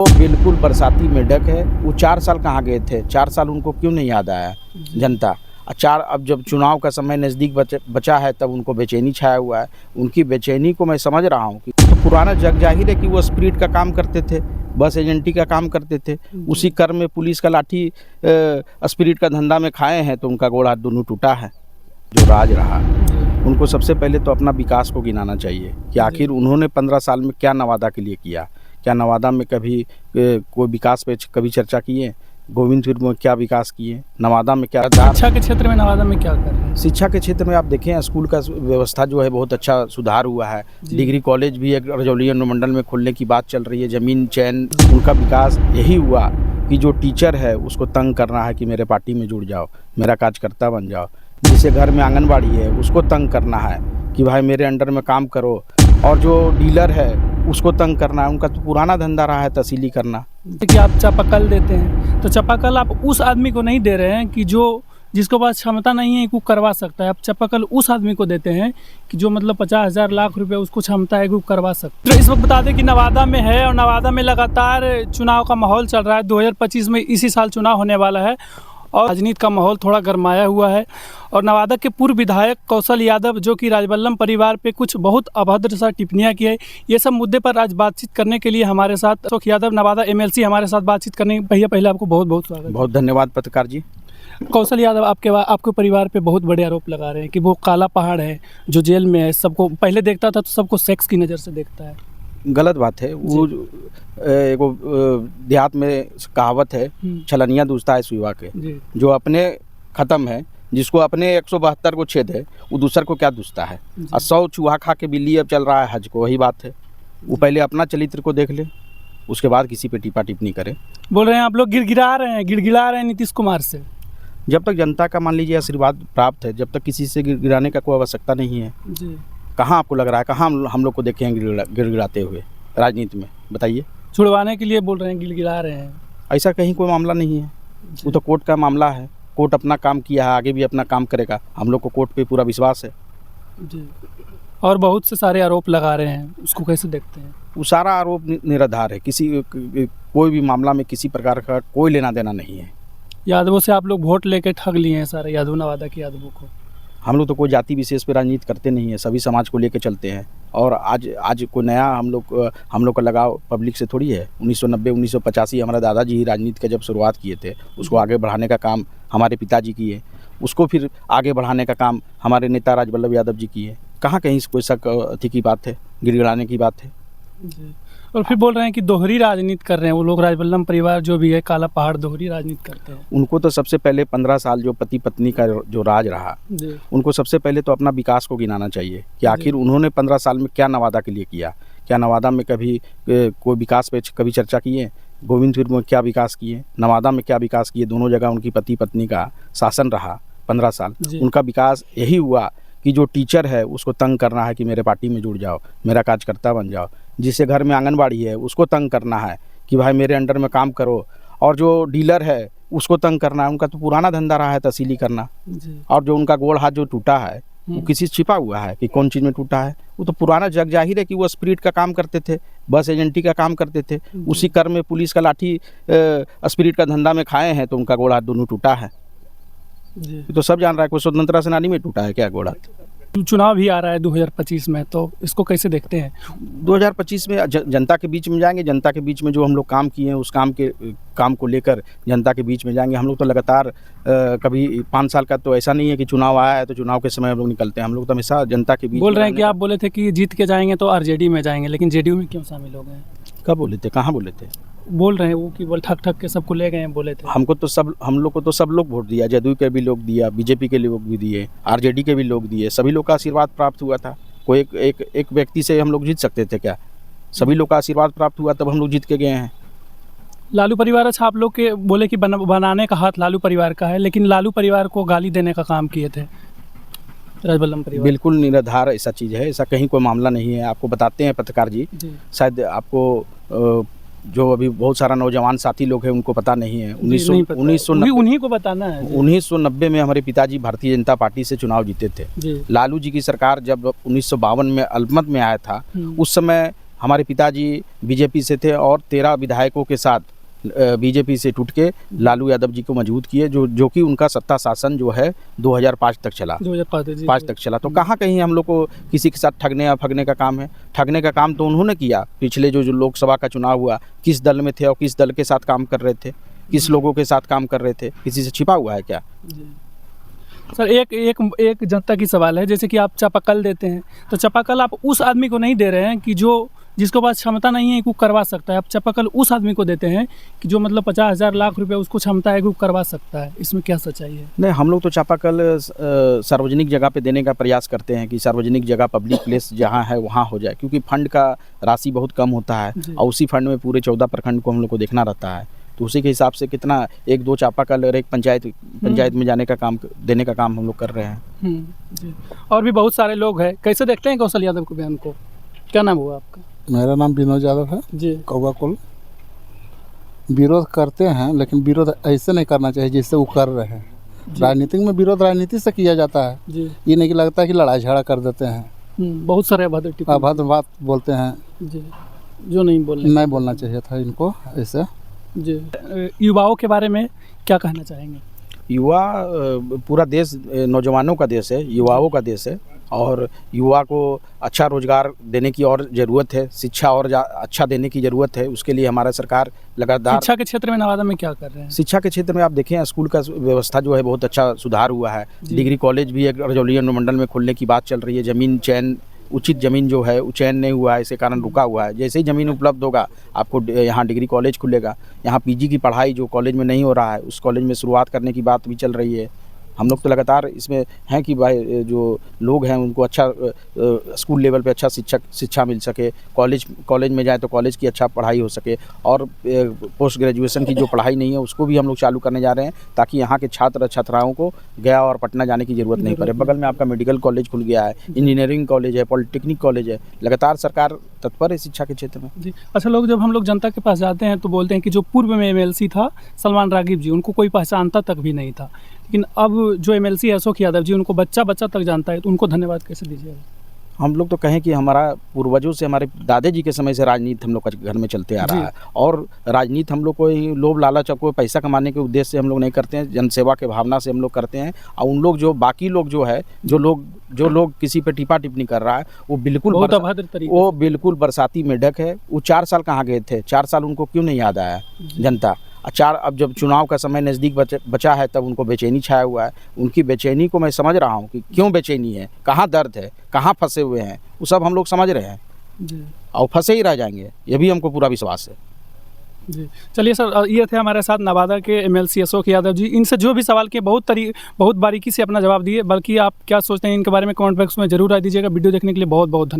वो बिल्कुल बरसाती मेढक है। वो 4 साल कहाँ गए थे? 4 साल उनको क्यों नहीं याद आया जनता? अब जब चुनाव का समय नज़दीक बचा है तब उनको बेचैनी छाया हुआ है। उनकी बेचैनी को मैं समझ रहा हूँ कि तो पुराना जग जाहिर है कि वो स्पिरिट का काम करते थे, बस एजेंटी का काम करते थे। उसी क्रम में पुलिस का लाठी स्पिरिट का धंधा में खाए हैं तो उनका गोड़ हाथ दोनों टूटा है। जो राज रहा उनको सबसे पहले तो अपना विकास को गिनाना चाहिए कि आखिर उन्होंने 15 साल में क्या नवादा के लिए किया। क्या नवादा में कभी कोई विकास पे कभी चर्चा किए? गोविंदपुर में क्या विकास किए? नवादा में क्या? शिक्षा के क्षेत्र में नवादा में क्या कर रहे हैं? शिक्षा के क्षेत्र में आप देखें स्कूल का व्यवस्था जो है बहुत अच्छा सुधार हुआ है। डिग्री कॉलेज भी एक रजौली अनुमंडल में खोलने की बात चल रही है। ज़मीन चयन उनका विकास यही हुआ कि जो टीचर है उसको तंग करना है कि मेरे पार्टी में जुड़ जाओ, मेरा कार्यकर्ता बन जाओ। जिसे घर में आंगनबाड़ी है उसको तंग करना है कि भाई मेरे अंडर में काम करो। और जो डीलर है उसको तंग करना है। उनका तो पुराना धंधा रहा है तहसीली करना। कि आप चापाकल देते हैं तो चापाकल आप उस आदमी को नहीं दे रहे हैं कि जिसके पास क्षमता नहीं है वो करवा सकता है। आप चापाकल उस आदमी को देते हैं कि जो मतलब 50,000 लाख रुपए उसको क्षमता है वो करवा सकता है। तो इस वक्त बता दें कि नवादा में है और नवादा में लगातार चुनाव का माहौल चल रहा है। 2025 में इसी साल चुनाव होने वाला है और राजनीति का माहौल थोड़ा गरमाया हुआ है। और नवादा के पूर्व विधायक कौशल यादव जो कि राजबल्लभ परिवार पे कुछ बहुत अभद्र सा टिप्पणियां की है, ये सब मुद्दे पर आज बातचीत करने के लिए हमारे साथ अशोक यादव नवादा MLC हमारे साथ बातचीत करने भैया पहले आपको बहुत बहुत स्वागत। बहुत धन्यवाद पत्रकार जी। कौशल यादव आपके परिवार पे बहुत बड़े आरोप लगा रहे हैं कि वो काला पहाड़ है जो जेल में है। सबको पहले देखता था तो सबको सेक्स की नज़र से देखता है। गलत बात है। वो एगो देहात में कहावत है, छलनिया दूसता है सुईवा के। जो अपने ख़त्म है, जिसको अपने 172 को छेद है वो दूसर को क्या दूसता है। और 100 चूहा खा के बिल्ली अब चल रहा है हज को। वही बात है, वो पहले अपना चरित्र को देख ले उसके बाद किसी पे टिप्पा टिप्पणी करे। बोल रहे हैं आप लोग गिड़गिड़ा रहे हैं नीतीश कुमार से। जब तक जनता का मान लीजिए आशीर्वाद प्राप्त है, जब तक किसी से गिड़गिड़ाने का कोई आवश्यकता नहीं है। कहाँ आपको लग रहा है, कहाँ हम लोग को देखे हैं गिड़गिड़ाते हुए राजनीति में? बताइए। छुड़वाने के लिए बोल रहे हैं, गिड़गिड़ा रहे हैं। ऐसा कहीं कोई मामला नहीं है। वो तो कोर्ट का मामला है। कोर्ट अपना काम किया है, आगे भी अपना काम करेगा। हम लोग को कोर्ट पे पूरा विश्वास है जी। और बहुत से सारे आरोप लगा रहे हैं, उसको कैसे देखते हैं? वो सारा आरोप निराधार है। कोई भी मामला में किसी प्रकार का कोई लेना देना नहीं है। यादवों से आप लोग वोट लेके ठग लिए हैं सारे यादव, नवादा के यादवों को। हम लोग तो कोई जाति विशेष पे राजनीति करते नहीं है, सभी समाज को लेके चलते हैं। और आज कोई नया हम लोग का लगाव पब्लिक से थोड़ी है। 1990 1985 हमारे दादाजी ही राजनीति का जब शुरुआत किए थे, उसको आगे बढ़ाने का काम हमारे पिताजी किए। उसको फिर आगे बढ़ाने का काम हमारे नेता राजबल्लभ यादव जी किए। कहाँ कहीं कोई शक अथी की बात है, गिड़गिड़ाने की बात है जी। और फिर बोल रहे हैं कि दोहरी राजनीति कर रहे हैं वो लोग। राजबल्लभ परिवार जो भी है काला पहाड़ दोहरी राजनीति करते हैं। उनको तो सबसे पहले 15 साल जो पति पत्नी का जो राज रहा, उनको सबसे पहले तो अपना विकास को गिनाना चाहिए कि आखिर उन्होंने 15 साल में क्या नवादा के लिए किया। क्या नवादा में कभी कोई विकास पे कभी चर्चा किए? गोविंदपुर में क्या विकास किए? नवादा में क्या विकास किए? दोनों जगह उनकी पति पत्नी का शासन रहा 15 साल। उनका विकास यही हुआ कि जो टीचर है उसको तंग करना है कि मेरे पार्टी में जुड़ जाओ, मेरा कार्यकर्ता बन जाओ। जिसे घर में आंगनबाड़ी है उसको तंग करना है कि भाई मेरे अंडर में काम करो। और जो डीलर है उसको तंग करना है। उनका तो पुराना धंधा रहा है तहसीली करना। और जो उनका गोड़ हाथ जो टूटा है वो किसी से छिपा हुआ है कि कौन चीज़ में टूटा है। वो तो पुराना जग जाहिर है कि वो स्पिरिट का काम करते थे, बस एजेंटी का काम करते थे। उसी क्रम में पुलिस का लाठी स्पिरिट का धंधा में खाए हैं तो उनका गोड़ हाथ दोनों टूटा है। तो सब जान रहा है। कोई स्वतंत्रता सेनानी में टूटा है क्या गोड़ हाथ? चुनाव भी आ रहा है 2025 में, तो इसको कैसे देखते हैं? 2025 में जनता के बीच में जाएंगे। जनता के बीच में जो हम लोग काम किए हैं उस काम को लेकर जनता के बीच में जाएंगे। हम लोग तो लगातार कभी 5 साल का तो ऐसा नहीं है कि चुनाव आया है तो चुनाव के समय हम लोग निकलते हैं। हम लोग तो हमेशा जनता के बीच। बोल रहे हैं कि आप बोले थे कि जीत के जाएंगे तो RJD में जाएंगे, लेकिन JDU में क्यों शामिल हो गए? कब बोले थे, कहाँ बोले थे? बोल रहे हैं वो कि बोल ठग के सबको ले गए हैं बोले थे। हम लोग को तो सब लोग वोट दिया। जदयू के भी लोग दिया, बीजेपी के लोग भी दिए, RJD के भी लोग दिए। सभी लोग का आशीर्वाद प्राप्त हुआ था। कोई एक व्यक्ति से हम लोग जीत सकते थे क्या? सभी लोग का आशीर्वाद प्राप्त हुआ तब हम लोग जीत के गए हैं। लालू परिवार, अच्छा आप लोग के बोले कि बनाने का हाथ लालू परिवार का है, लेकिन लालू परिवार को गाली देने का काम किए थे राजबल्लभ परिवार। बिल्कुल निराधार ऐसा चीज़ है। ऐसा कहीं कोई मामला नहीं है। आपको बताते हैं पत्रकार जी, शायद आपको जो अभी बहुत सारा नौजवान साथी लोग हैं उनको पता नहीं है। 1990 उन्हीं को बताना है। 1990 में हमारे पिताजी भारतीय जनता पार्टी से चुनाव जीते थे। लालू जी की सरकार जब 1952 में अल्पमत में आया था, उस समय हमारे पिताजी बीजेपी से थे और 13 विधायकों के साथ बीजेपी से टूट के लालू यादव जी को मजबूत किए, जो कि उनका सत्ता शासन जो है 2005 तक चला, 2005 तक चला। तो कहाँ कहीं हम लोग को किसी के साथ ठगने या फगने का काम है? ठगने का काम तो उन्होंने किया। पिछले जो लोकसभा का चुनाव हुआ, किस दल में थे और किस दल के साथ काम कर रहे थे, किस लोगों के साथ काम कर रहे थे, किसी से छिपा हुआ है क्या? सर एक जनता की सवाल है, जैसे कि आप चापाकल देते हैं तो चापाकल आप उस आदमी को नहीं दे रहे हैं कि जिसके पास क्षमता नहीं है वो करवा सकता है। आप चापाकल उस आदमी को देते हैं कि जो मतलब 50,000 लाख रुपए उसको क्षमता है वो करवा सकता है। इसमें क्या सच्चाई है? नहीं, हम लोग तो चापाकल सार्वजनिक जगह पे देने का प्रयास करते हैं कि सार्वजनिक जगह, पब्लिक प्लेस जहाँ है वहाँ हो जाए, क्योंकि फंड का राशि बहुत कम होता है और उसी फंड में पूरे 14 प्रखंड को हम लोग को देखना रहता है। तो उसी के हिसाब से कितना 1-2 चापाकल और एक पंचायत में जाने का काम, देने का काम हम लोग कर रहे हैं। जी। और भी बहुत सारे लोग हैं, कैसे देखते हैं कौशल यादव के बयान को? क्या नाम हुआ आपका? मेरा नाम विनोद यादव है जी। कौवा कुल। विरोध करते हैं, लेकिन विरोध ऐसे नहीं करना चाहिए जिससे वो कर रहे हैं। राजनीतिक में विरोध राजनीति से किया जाता है जी। ये नहीं कि लगता है कि लड़ाई झगड़ा कर देते हैं। बहुत सारे अभद्र बात बोलते हैं जी, जो नहीं बोलना चाहिए था इनको ऐसे जी। युवाओं के बारे में क्या कहना चाहेंगे? युवा, पूरा देश नौजवानों का देश है, युवाओं का देश है और युवा को अच्छा रोजगार देने की और ज़रूरत है, शिक्षा और अच्छा देने की ज़रूरत है। उसके लिए हमारा सरकार लगातार शिक्षा के क्षेत्र में नवादा में क्या कर रहे हैं? शिक्षा के क्षेत्र में आप देखें, स्कूल का व्यवस्था जो है बहुत अच्छा सुधार हुआ है। डिग्री कॉलेज भी एक रजौली अनुमंडल में खोलने की बात चल रही है। ज़मीन चयन, उचित ज़मीन जो है वो चयन नहीं हुआ है, इसी कारण रुका हुआ है। जैसे ही ज़मीन उपलब्ध होगा आपको यहाँ डिग्री कॉलेज खुलेगा। यहाँ पीजी की पढ़ाई जो कॉलेज में नहीं हो रहा है, उस कॉलेज में शुरुआत करने की बात भी चल रही है। हम लोग तो लगातार इसमें हैं कि भाई जो लोग हैं उनको अच्छा स्कूल लेवल पे अच्छा शिक्षा मिल सके, कॉलेज में जाए तो कॉलेज की अच्छा पढ़ाई हो सके और पोस्ट ग्रेजुएशन की जो पढ़ाई नहीं है उसको भी हम लोग चालू करने जा रहे हैं, ताकि यहाँ के छात्र छात्राओं को गया और पटना जाने की ज़रूरत नहीं पड़े। बगल में आपका मेडिकल कॉलेज खुल गया है, इंजीनियरिंग कॉलेज है, पॉलिटेक्निक कॉलेज है। लगातार सरकार तत्पर है शिक्षा के क्षेत्र में जी। अच्छा, लोग जब हम लोग जनता के पास जाते हैं तो बोलते हैं कि जो पूर्व में MLC था सलमान रागिब जी, उनको कोई पहचानता तक भी नहीं था, लेकिन अब जो MLC है अशोक यादव जी, उनको बच्चा तक जानता है, तो उनको धन्यवाद कैसे दीजिएगा? हम लोग तो कहें कि हमारा पूर्वजों से, हमारे दादाजी के समय से राजनीति हम लोग का घर में चलते आ रहा है और राजनीति हम लोग को लोभ लालच, कोई पैसा कमाने के उद्देश्य से हम लोग नहीं करते हैं, जनसेवा के भावना से हम लोग करते हैं। और उन लोग जो बाकी लोग जो है, जो लोग किसी पे टिप्पा टिप्पणी कर रहा है, वो बिल्कुल बरसाती मेढक है। वो 4 साल कहाँ गए थे? 4 साल उनको क्यों नहीं याद आया जनता? अब जब चुनाव का समय नज़दीक बचा है तब उनको बेचैनी छाया हुआ है। उनकी बेचैनी को मैं समझ रहा हूँ कि क्यों बेचैनी है, कहाँ दर्द है, कहाँ फंसे हुए हैं, वो सब हम लोग समझ रहे हैं जी। और फंसे ही रह जाएंगे, ये भी हमको पूरा विश्वास है जी। चलिए सर, ये थे हमारे साथ नवादा के MLC अशोक यादव जी। इनसे जो भी सवाल किए बहुत बारीकी से अपना जवाब दिए। बल्कि आप क्या सोचते हैं इनके बारे में कमेंट बॉक्स में जरूर राय दीजिएगा। वीडियो देखने के लिए बहुत बहुत धन्यवाद।